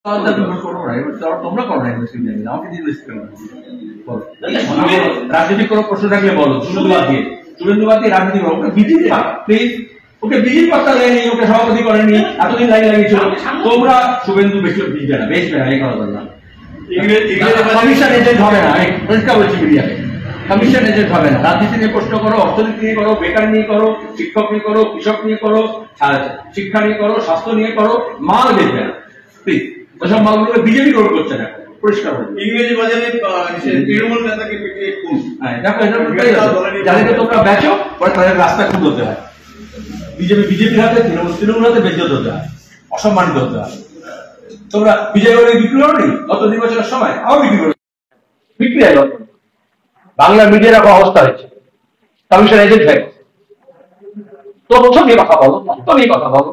তোমরা করো না, আমাকে রাজনীতি কোনো প্রশ্ন থাকলে বলো। শুভেন্দুবাদ দিয়ে রাজনীতি করো, বিজেপি প্লিজ। ওকে বিজেপি পাত্তা দেয়নি, ওকে সভাপতি করেনি, এতদিন লাইন লাগিয়েছিল। তোমরা শুভেন্দু বেশি বিজবে না, বেশবে না, এই কথা বললাম। কমিশন এজেন্ট হবে না, পরিষ্কার বলছি মিডিয়াকে। কমিশন এজেন্ট হবে না। রাজনীতি নিয়ে প্রশ্ন করো, অর্থনীতি নিয়ে করো, বেকার নিয়ে করো, শিক্ষক নিয়ে করো, কৃষক নিয়ে করো, শিক্ষা নিয়ে করো, স্বাস্থ্য নিয়ে করো, মাল বেচবে না প্লিজ। ওসব মালগুলো বিজেপি গ্রহণ করছে না, পরিষ্কার বলছি। ইংরেজি বাজারে তৃণমূল নেতাকে পিটিয়ে খুন। হ্যাঁ দেখো, যাদেরকে তোমরা বেচো পরে তাদের রাস্তা খুন হতে হয়। বিজেপির হাতে, তৃণমূল হাতে বেজ্জত হতে হয়, অসম্মানিত হতে হয়। তোমরা বিজয় করে বিক্রি করো নি গত 2 বছরের সময়, আবার বিক্রি করো, বিক্রি হয়। বাংলা মিডিয়ার এখন অবস্থা হয়েছে, কমিশন এজেন্ট হয়ে গেছে। তথ্য নিয়ে কথা বলো, তথ্য নিয়ে কথা বলো,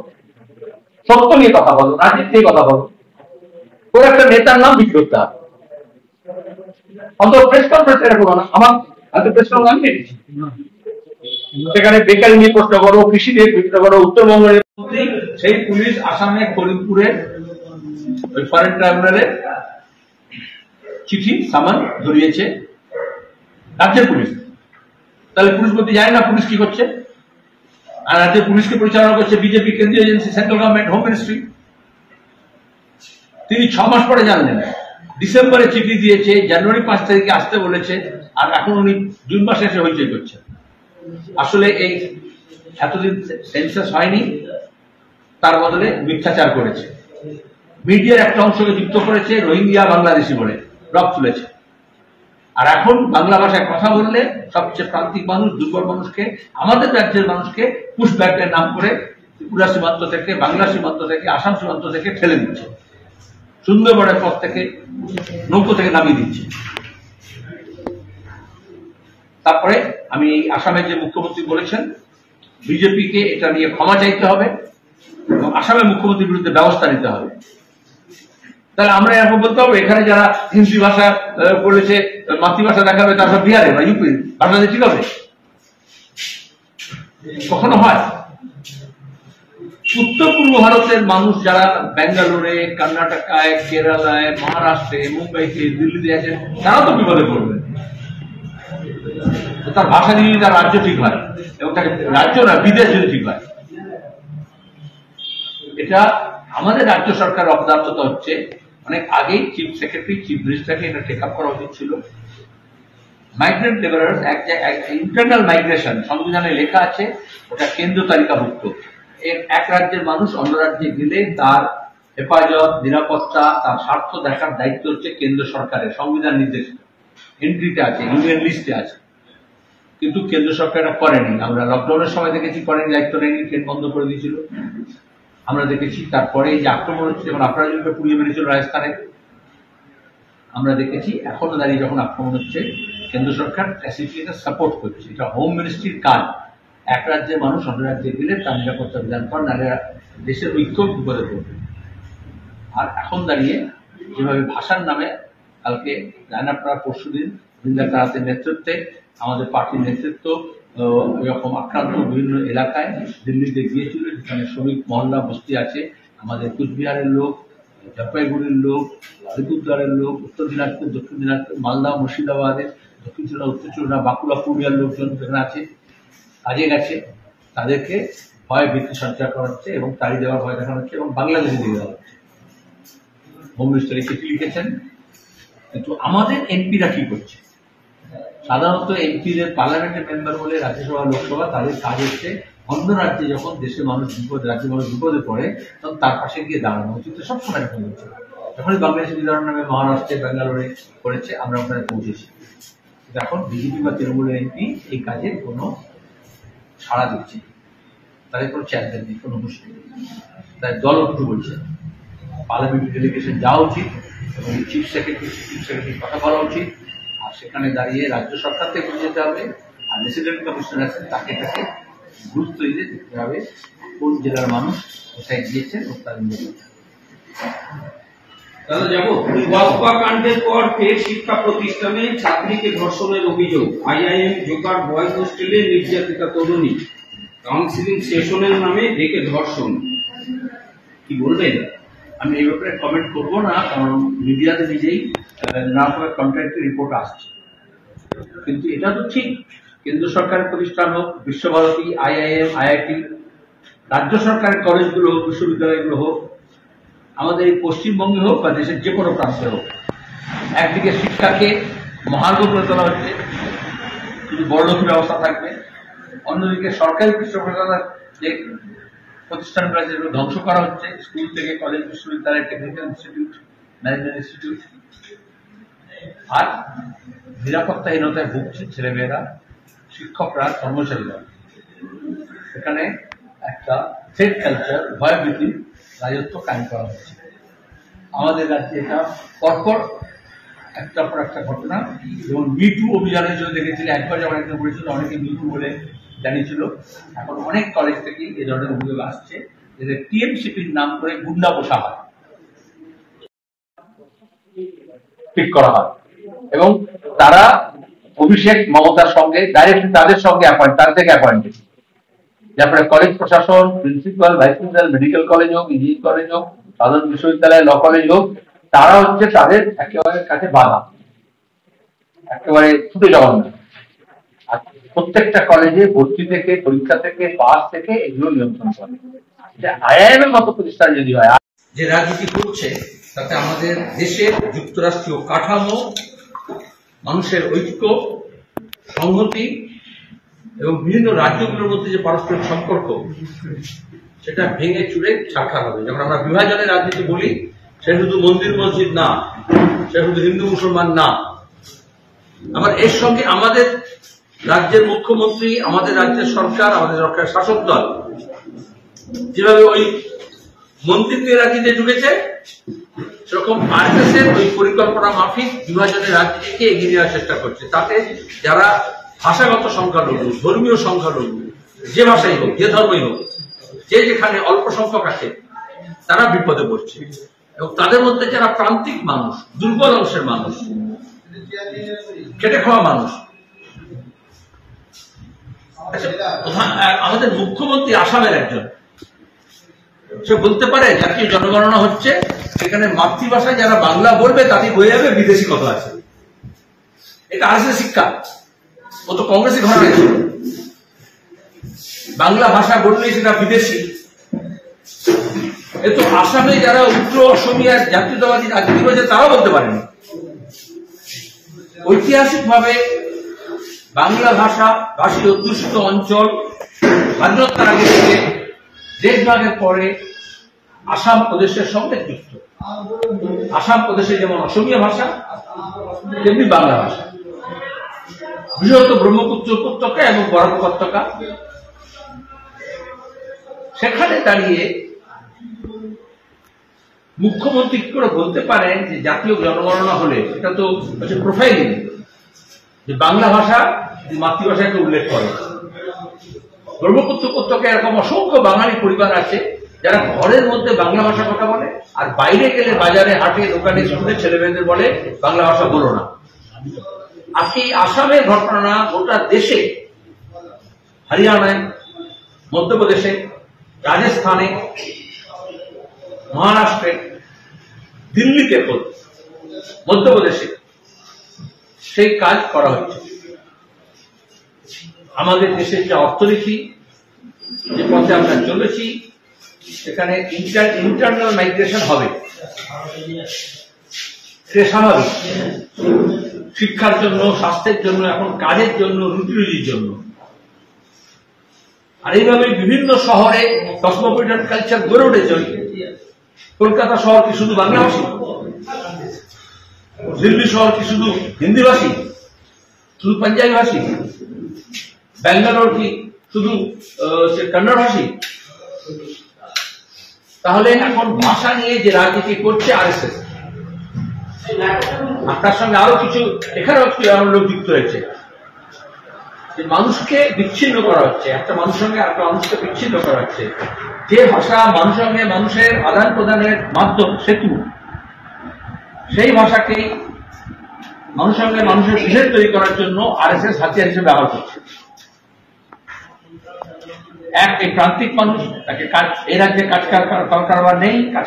সত্য নিয়ে কথা বলো, রাজনীতি নিয়ে কথা বলো। কোন একটা নেতার নাম বিক্রি করতে হবে, অন্তত প্রেস কনফারেন্স এটা করো না। আমার প্রেস কনফারেন্স আমি দিয়েছি, সেখানে বেকারি নিয়ে প্রশ্ন করো, কৃষি নিয়ে প্রশ্ন করো। উত্তরবঙ্গের সেই পুলিশ আসামে ফরিদপুরের ওই ফরেন ট্রাইব্যুনালে চিঠি সামান ধরিয়েছে রাজ্যের পুলিশ। তাহলে পুলিশ বলতে জানে না পুলিশ কি করছে? আর রাজ্যের পুলিশকে পরিচালনা করছে বিজেপি কেন্দ্রীয় agency, central government, home ministry. তিনি 6 মাস পরে জানলেন, ডিসেম্বরে চিঠি দিয়েছে, জানুয়ারি 5 তারিখে আসতে বলেছে, আর এখন উনি জুন মাসে এসে হইচই করছেন। আসলে এই এতদিন সেন্সাস হয়নি, তার বদলে মিথ্যাচার করেছে। মিডিয়ার একটা অংশকে যুক্ত করেছে রোহিঙ্গা বাংলাদেশি বলে, রব তুলেছে। আর এখন বাংলা ভাষায় কথা বললে সবচেয়ে প্রান্তিক মানুষ, দুর্বল মানুষকে, আমাদের রাজ্যের মানুষকে পুশব্যাকের নাম করে ত্রিপুরা সীমান্ত থেকে, বাংলা সীমান্ত থেকে, আসাম সীমান্ত থেকে ঠেলে দিচ্ছে, সুন্দরবনের পথ থেকে, নৌকো থেকে নামিয়ে দিচ্ছে। তারপরে আমি আসামের যে মুখ্যমন্ত্রী বলেছেন বিজেপিকে এটা নিয়ে ক্ষমা চাইতে হবে এবং আসামের মুখ্যমন্ত্রীর বিরুদ্ধে ব্যবস্থা নিতে হবে। তাহলে আমরা এরকম বলতে হবে এখানে যারা হিন্দি ভাষা বলেছে, মাতৃভাষা দেখাবে, তার সব বিহারে বা ইউপি ভাষা ঠিক হবে? কখনো হয়? উত্তর পূর্ব ভারতের মানুষ যারা ব্যাঙ্গালোরে, কর্ণাটকায়, কেরালায়, মহারাষ্ট্রে, মুম্বাইতে, দিল্লিতে আছেন, তারাও তো বিপদে পড়বে। তার ভাষা যদি তার রাজ্য ঠিক হয়, এবং তাকে রাজ্য না বিদেশ যদি ঠিক হয়। এটা আমাদের রাজ্য সরকার অপদার্থতা হচ্ছে। অনেক আগেই চিফ সেক্রেটারি, চিফ মিনিস্টারকে এটা টেক আপ করা উচিত ছিল। মাইগ্রেন্ট লেবারার্স, ইন্টারনাল মাইগ্রেশন সংবিধানে লেখা আছে, ওটা কেন্দ্র তালিকাভুক্ত। এক রাজ্যের মানুষ অন্য রাজ্যে গেলে তার হেফাজত, নিরাপত্তা, তার স্বার্থ দেখার দায়িত্ব হচ্ছে কেন্দ্র সরকারের, সংবিধান নির্দেশিত, এন্ট্রিতে আছে, ইউনিয়ন লিস্টে আছে। কিন্তু কেন্দ্র সরকার এটা করেনি। আমরা লকডাউনের সময় দেখেছি করেনি, দায়িত্ব নেয়নি, ট্রেন বন্ধ করে দিয়েছিল। আমরা দেখেছি তারপরে যে আক্রমণ হচ্ছে, যেমন আপনারা যেটা পুড়িয়ে মেরেছিল রাজস্থানে, আমরা দেখেছি এখনো দাঁড়িয়ে যখন আক্রমণ হচ্ছে কেন্দ্র সরকার এটা সাপোর্ট করছে। এটা হোম মিনিস্ট্রির কাজ। এক রাজ্যের মানুষ অন্য রাজ্যে গেলে তার নিরাপত্তা বিধান কর, নাহলে দেশের ঐক্য বিপদে পড়বে। আর এখন দাঁড়িয়ে যেভাবে ভাষার নামে, কালকে জানেন আপনারা, পরশুদিন বৃন্দা কারাতের নেতৃত্বে আমাদের পার্টির নেতৃত্ব এরকম আক্রান্ত বিভিন্ন এলাকায় দিল্লিতে গিয়েছিল, যেখানে শ্রমিক মহল্লা বস্তি আছে, আমাদের কুচবিহারের লোক, জলপাইগুড়ির লোক, আলিপুরদুয়ারের লোক, উত্তর দিনাজপুর, দক্ষিণ দিনাজপুর, মালদা, মুর্শিদাবাদের, দক্ষিণ চুড়া, উত্তর চুড়া, বাঁকুড়া, পুরুলিয়ার লোকজন যেখানে আছে, কাজে গেছে, তাদেরকে ভয় ভীতি সঞ্চার করা হচ্ছে এবং তাড়িয়ে দেওয়ার ভয় দেখানো হচ্ছে এবং বাংলাদেশে দিয়ে দেওয়া হচ্ছে। হোম মিনিস্টার চিঠি লিখেছেন। কিন্তু আমাদের এমপিরা কি করছে? সাধারণত এমপিদের পার্লামেন্টের মেম্বার বলে রাজ্যসভা, লোকসভা, তাদের কাজ হচ্ছে অন্য রাজ্যে যখন দেশের মানুষ বিপদে, রাজ্যের মানুষ বিপদে পড়ে, তখন তার পাশে গিয়ে দাঁড়ানো উচিত। সবসময় এরকম হচ্ছে। যখনই বাংলাদেশের উদাহরণ নামে মহারাষ্ট্রে, ব্যাঙ্গালোরে করেছে, আমরা ওখানে পৌঁছেছি। এখন বিজেপি বা তৃণমূলের এমপি এই কাজে কোনো সাড়া দিচ্ছে, তাদের কোনো চ্যালেঞ্জ নেই, কোনো মুশকিল নেই। তাই দল একটু বলছে পার্লামেন্টারি ডেলিগেশন যাওয়া উচিত এবং চিফ সেক্রেটারির কথা বলা উচিত। আর সেখানে দাঁড়িয়ে রাজ্য সরকার থেকে বুঝে যেতে হবে, আর রেসিডেন্ট কমিশনার আছেন তাকে গুরুত্ব দিয়ে দেখতে হবে কোন জেলার মানুষ কোথায় গিয়েছেন ও তার দাদা যাবো। ওয়াকফা কাণ্ডের পর ফের শিক্ষা প্রতিষ্ঠানে ছাত্রীকে ধর্ষণের অভিযোগ। আইআইএম জোকার বয়েজ হোস্টেলে নির্যাতিতা তরুণী, কাউন্সিলিং সেশনের নামে ডেকে ধর্ষণ। কি বলবেন? আমি এই ব্যাপারে কমেন্ট করবো না, কারণ মিডিয়াতে নিজেই নানা রকমের কন্ট্রাক্টের রিপোর্ট আসছে। কিন্তু এটা তো ঠিক, কেন্দ্র সরকারের প্রতিষ্ঠান হোক, বিশ্বভারতী, IIM, IIT, রাজ্য সরকারের কলেজগুলো হোক, বিশ্ববিদ্যালয়গুলো হোক, আমাদের এই পশ্চিমবঙ্গে হোক বা দেশের যে কোনো প্রান্তে হোক, একদিকে শিক্ষাকে মহার্ঘ করে তোলা হচ্ছে, শুধু বড়লোকের ব্যবস্থা থাকবে, অন্যদিকে সরকারি বিশ্ববিদ্যালয়ের যে প্রতিষ্ঠানগুলো যেগুলো ধ্বংস করা হচ্ছে, স্কুল থেকে কলেজ, বিশ্ববিদ্যালয়, টেকনিক্যাল ইনস্টিটিউট, ম্যানেজমেন্ট ইনস্টিটিউট, আর নিরাপত্তাহীনতায় ভুগছে ছেলেমেয়েরা, শিক্ষকরা, কর্মচারীরা। সেখানে একটা থ্রেট কালচার, ভয়ভীতি রাজত্ব কায়েম করা হচ্ছে। আমাদের রাজ্যে এটা পরপর একটার পর একটা ঘটনা, যেমন মিটু অভিযানের জন্য দেখেছিল, একবার যখন একজন বলেছিল অনেকে মিটু বলে জানিয়েছিল, এখন অনেক কলেজ থেকে এ ধরনের অভিযোগ আসছে, এদের TMCPর নাম করে গুন্ডা পোষা হয়, ঠিক করা হয়, এবং তারা অভিষেক মমতার সঙ্গে ডাইরেক্টলি তাদের সঙ্গে তাদের থেকে অ্যাপয়েন্টেড। তারপরে কলেজ প্রশাসন, principal, vice principal, medical college হোক, ইঞ্জিনিয়ারিং কলেজ হোক, সাধারণ বিশ্ববিদ্যালয়, ল কলেজ হোক, তারা হচ্ছে তাদের একেবারে কাছে বাধা, একেবারে ছুটে যাওয়ার না। আর প্রত্যেকটা কলেজে ভর্তি থেকে, পরীক্ষা থেকে, পাস থেকে এগুলো নিয়ন্ত্রণ করে। IIM এর মতো প্রতিষ্ঠান যদি হয়, যে রাজনীতি করছে তাতে আমাদের দেশের যুক্তরাষ্ট্রীয় কাঠামো, মানুষের ঐক্য, সংহতি এবং বিভিন্ন রাজ্যগুলোর মধ্যে যে পারস্পরিক সম্পর্ক, সেটা ভেঙে চুরে ছাড়খাড় হবে। যখন আমরা বিভাজনের রাজনীতি বলি, সে শুধু মন্দির মসজিদ না, সে শুধু হিন্দু মুসলমান না, আবার এর সঙ্গে আমাদের রাজ্যের মুখ্যমন্ত্রী, আমাদের রাজ্যের সরকার, আমাদের সরকারের শাসক দল যেভাবে ওই মন্দির নিয়ে রাজনীতি ঢুকেছে, সেরকম RSS এর ওই পরিকল্পনা মাফিক বিভাজনের রাজনীতিকে এগিয়ে নেওয়ার চেষ্টা করছে। তাতে যারা ভাষাগত সংখ্যালঘু, ধর্মীয় সংখ্যালঘু, যে ভাষাই হোক, যে ধর্মই হোক, যে যেখানে অল্প সংখ্যক আছে, তারা বিপদে পড়ছে। এবং তাদের মধ্যে যারা প্রান্তিক মানুষ, দুর্বল অংশের মানুষ, খেটে খাওয়া মানুষ, আমাদের মুখ্যমন্ত্রী আসামের একজন, সে বলতে পারে জাতীয় জনগণনা হচ্ছে, সেখানে মাতৃভাষায় যারা বাংলা বলবে তাতে বয়ে যাবে বিদেশি কথা আছে। এটা RSS শিক্ষা, ও তো কংগ্রেসই ঘরে ছিল। বাংলা ভাষা বললেই সেটা বিদেশি। এ তো আসামে যারা উগ্র অসমিয়ার জাতীয়তাবাদী রাজনীতি করেছে তারাও বলতে পারেনি। ঐতিহাসিকভাবে বাংলা ভাষী অধ্যুষিত অঞ্চল স্বাধীনতার আগে থেকে দেশ ভাগের পরে আসাম প্রদেশের সঙ্গে যুক্ত। আসাম প্রদেশে যেমন অসমীয়া ভাষা, তেমনি বাংলা ভাষা। বৃহৎ ব্রহ্মপুত্র উপত্যকা এবং বরাক উপত্যকা, সেখানে দাঁড়িয়ে মুখ্যমন্ত্রী কি করে বলতে পারেন যে জাতীয় জনগণনা হলে এটা তো হচ্ছে প্রোফাইলিং, যে বাংলা ভাষা মাতৃভাষাকে উল্লেখ করে। ব্রহ্মপুত্র উপত্যকায় এরকম অসংখ্য বাঙালি পরিবার আছে যারা ঘরের মধ্যে বাংলা ভাষা কথা বলে, আর বাইরে গেলে বাজারে, হাটে, দোকানে, স্কুলে ছেলে মেয়েদের বলে বাংলা ভাষা বলো না। আর এই আসামের ঘটনা গোটা দেশে, হরিয়ানায়, মধ্যপ্রদেশে, রাজস্থানে, মহারাষ্ট্রে, দিল্লিতে, মধ্যপ্রদেশে সেই কাজ করা হচ্ছে। আমাদের দেশের যে অর্থনীতি, যে পথে আমরা চলেছি, সেখানে ইন্টারনাল মাইগ্রেশন হবে, সে স্বাভাবিক। শিক্ষার জন্য, স্বাস্থ্যের জন্য, এখন কাজের জন্য, রুটি রুজির জন্য। আর এইভাবে বিভিন্ন শহরে কসমোপলিটন কালচার গড়ে উঠেছে। কলকাতা শহর কি শুধু বাংলাভাষী? দিল্লি শহর কি শুধু হিন্দিভাষী, শুধু পাঞ্জাবি ভাষী? ব্যাঙ্গালোর কি শুধু কন্নড় ভাষী? তাহলে এখন ভাষা নিয়ে যে রাজনীতি করছে RSS, আপনার সঙ্গে আরো কিছু এখানেও লোক যুক্ত হয়েছে, যে মানুষকে বিচ্ছিন্ন করা হচ্ছে, একটা মানুষের সঙ্গে একটা মানুষকে বিচ্ছিন্ন করা হচ্ছে। যে ভাষা মানুষের সঙ্গে মানুষের আদান প্রদানের মাধ্যম, সেতু, সেই ভাষাকেই মানুষের সঙ্গে মানুষের বিভেদ তৈরি করার জন্য RSS হাতিয়ার হিসেবে ব্যবহার করছে। এই প্রান্তিক মানুষ, তাকে এই রাজ্যে কাজ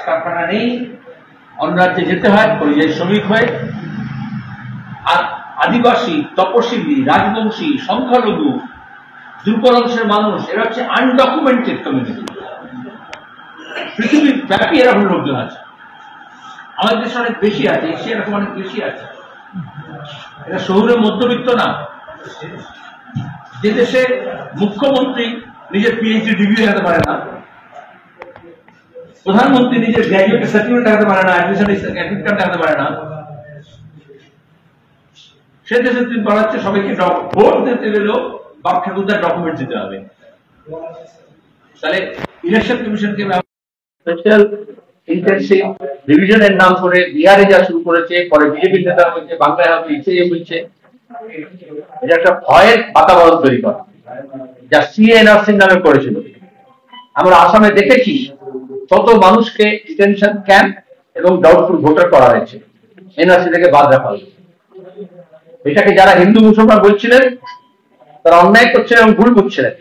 কারখানা নেই, অন্য রাজ্যে যেতে হয় পরিযায়ী শ্রমিক হয়ে। আর আদিবাসী, তপশিলি, রাজবংশী, সংখ্যালঘু, দুর্বল অংশের মানুষ, এরা হচ্ছে আনডকুমেন্টেড কমিউনিটি। পৃথিবীর ব্যাপী এরকম লোকজন আছে, আমাদের দেশে অনেক বেশি আছে, এশিয়া এরকম অনেক বেশি আছে। এটা শহুরে মধ্যবিত্ত না, যে দেশে মুখ্যমন্ত্রী নিজের পিএইচডি ডিগ্রি দেখাতে পারে না, প্রধানমন্ত্রী নিজের গ্র্যাজুয়েট সার্টিফিকেট দেখাতে পারে না, অ্যাডমিশন কার্ড দেখাতে পারে না, সে দেশে তিনি পড়াচ্ছে সবাইকে ভোট দিতে গেলেও বাপ ঠাকুরদার ডকুমেন্ট দিতে হবে। তাহলে ইলেকশন কমিশনকে স্পেশাল ইন্টেনসিভ রিভিশনের নাম করে বিহারে যা শুরু করেছে, পরে বিজেপি নেতা হয়েছে, বাংলায় হবে ইসে হয়েছে, এটা একটা ভয়ের বাতাবরণ তৈরি করে, যা সিএনআরসির নামে করেছিল। আমরা আসামে দেখেছি কত মানুষকে ডিটেনশন ক্যাম্প এবং ডাউটফুল ভোটার করা হয়েছে, এনআরসি থেকে বাদ রাখা হয়েছে। এটাকে যারা হিন্দু মুসলমান বলছিলেন তারা অন্যায় করছিলেন এবং ভুল করছিলেন।